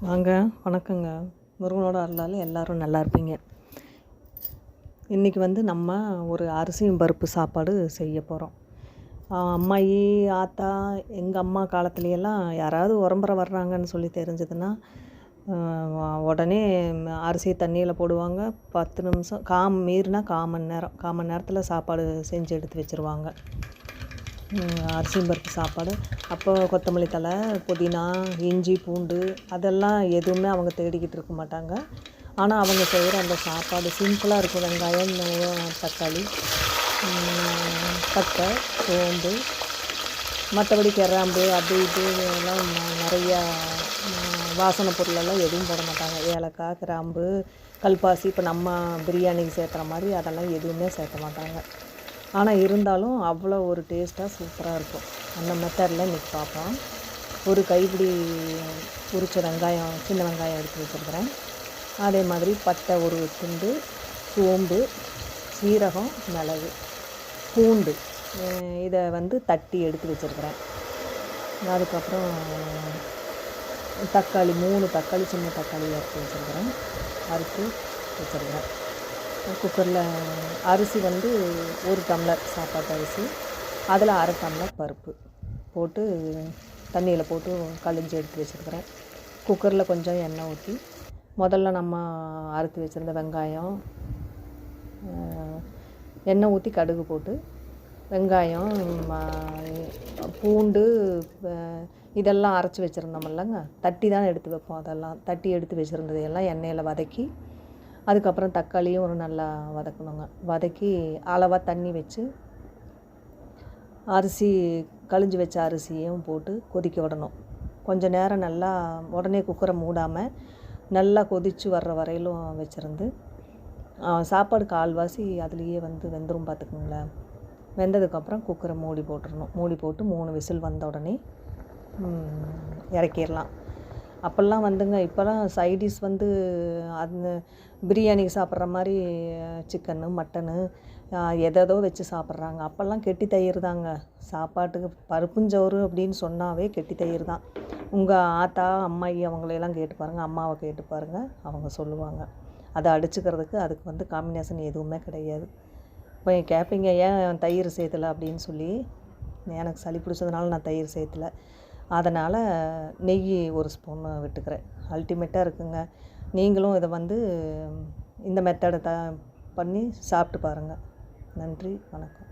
வாங்க, வணக்கங்க. முருகனோட அருளால் எல்லோரும் நல்லா இருப்பீங்க. இன்றைக்கி நம்ம ஒரு அரிசியும் பருப்பு சாப்பாடு செய்ய போகிறோம். அம்மாயி, ஆத்தா, எங்கள் அம்மா காலத்துலையெல்லாம் யாராவது உறம்பறை வர்றாங்கன்னு சொல்லி தெரிஞ்சதுன்னா உடனே அரிசியை தண்ணியில் போடுவாங்க. 10 நிமிஷம் மீறினா 1/4 மணி நேரத்தில் சாப்பாடு செஞ்சு எடுத்து வச்சுருவாங்க. அரிசியும் பருப்பு சாப்பாடு. அப்போ கொத்தமல்லி தழை, புதினா, இஞ்சி, பூண்டு அதெல்லாம் எதுவுமே அவங்க தேடிக்கிட்டு இருக்க மாட்டாங்க. ஆனால் அவங்க செய்கிற அந்த சாப்பாடு சிம்பிளாக இருக்கும். வெங்காயம், தக்காளி, பட்டை, சோம்பு, மற்றபடி கிராம்பு அது இது எல்லாம் நிறையா வாசனை பொருளெல்லாம் எதுவும் போட மாட்டாங்க. ஏலக்காய், கிராம்பு, கல்பாசி இப்போ நம்ம பிரியாணிக்கு சேர்க்குற மாதிரி அதெல்லாம் எதுவுமே சேர்க்க மாட்டாங்க. ஆனால் இருந்தாலும் அவ்வளோ ஒரு டேஸ்ட்டாக சூப்பராக இருக்கும். அந்த மெத்தடில் இன்றைக்கி பார்ப்போம். ஒரு கைப்பிடி உரித்த வெங்காயம், சின்ன வெங்காயம் எடுத்து வச்சுருக்கிறேன். அதே மாதிரி பட்டை ஒரு துண்டு, சோம்பு, சீரகம், மிளகு, பூண்டு இதை தட்டி எடுத்து வச்சுருக்கிறேன். அதுக்கப்புறம் தக்காளி 3 தக்காளி, சின்ன தக்காளி எடுத்து வச்சுருக்கிறேன். அறுத்து வச்சுருக்கிறேன். குக்கரில் அரிசி 1 டம்ளர் சாப்பாட்டு அரிசி, அதில் 1/2 டம்ளர் பருப்பு போட்டு தண்ணியில் போட்டு கழிஞ்சு எடுத்து வச்சுருக்கிறேன். குக்கரில் கொஞ்சம் எண்ணெய் ஊற்றி முதல்ல நம்ம அறுத்து வச்சுருந்த வெங்காயம், எண்ணெய் ஊற்றி கடுகு போட்டு வெங்காயம், பூண்டு இதெல்லாம் அரைச்சி வச்சுருந்தோமில்லங்க, தட்டி தான் எடுத்து வைப்போம். அதெல்லாம் தட்டி எடுத்து வச்சுருந்ததையெல்லாம் எண்ணெயில் வதக்கி அதுக்கப்புறம் தக்காளியும் ஒரு நல்லா வதக்கணுங்க. வதக்கி அளவாக தண்ணி வச்சு அரிசி கழிஞ்சு வச்ச அரிசியும் போட்டு கொதிக்க விடணும். கொஞ்சம் நேரம் நல்லா, உடனே குக்கரை மூடாமல் நல்லா கொதித்து வர்ற வரையிலும் வச்சுருந்து சாப்பாடு கால்வாசி அதுலேயே வெந்துடும் பார்த்துக்குங்களேன். வெந்ததுக்கப்புறம் குக்கரை மூடி போட்டுடணும். மூடி போட்டு 3 விசில் வந்த உடனே இறக்கிடலாம். அப்போல்லாம் இப்போல்லாம் சைடிஷ் அந்த பிரியாணிக்கு சாப்பிட்ற மாதிரி சிக்கனு, மட்டனு எதோ வச்சு சாப்பிட்றாங்க. அப்போல்லாம் கெட்டி தயிர் தாங்க சாப்பாட்டுக்கு. பருப்புஞ்சோறு அப்படின்னு சொன்னாவே கெட்டி தயிர் தான். உங்கள் ஆத்தா, அம்மாயி அவங்களையெல்லாம் கேட்டு பாருங்கள், அம்மாவை கேட்டு பாருங்கள், அவங்க சொல்லுவாங்க. அதை அடிச்சுக்கிறதுக்கு அதுக்கு காம்பினேஷன் எதுவுமே கிடையாது. இப்போ கேட்பீங்க ஏன் தயிர் சேர்த்தலை அப்படின்னு சொல்லி. எனக்கு சளி பிடிச்சதுனால நான் தயிர் சேர்த்தலை. அதனால் நெய் 1 ஸ்பூன் விட்டுக்கிறேன். அல்டிமேட்டாக இருக்குங்க. நீங்களும் இதை இந்த மெத்தடை பண்ணி சாப்பிட்டு பாருங்கள். நன்றி, வணக்கம்.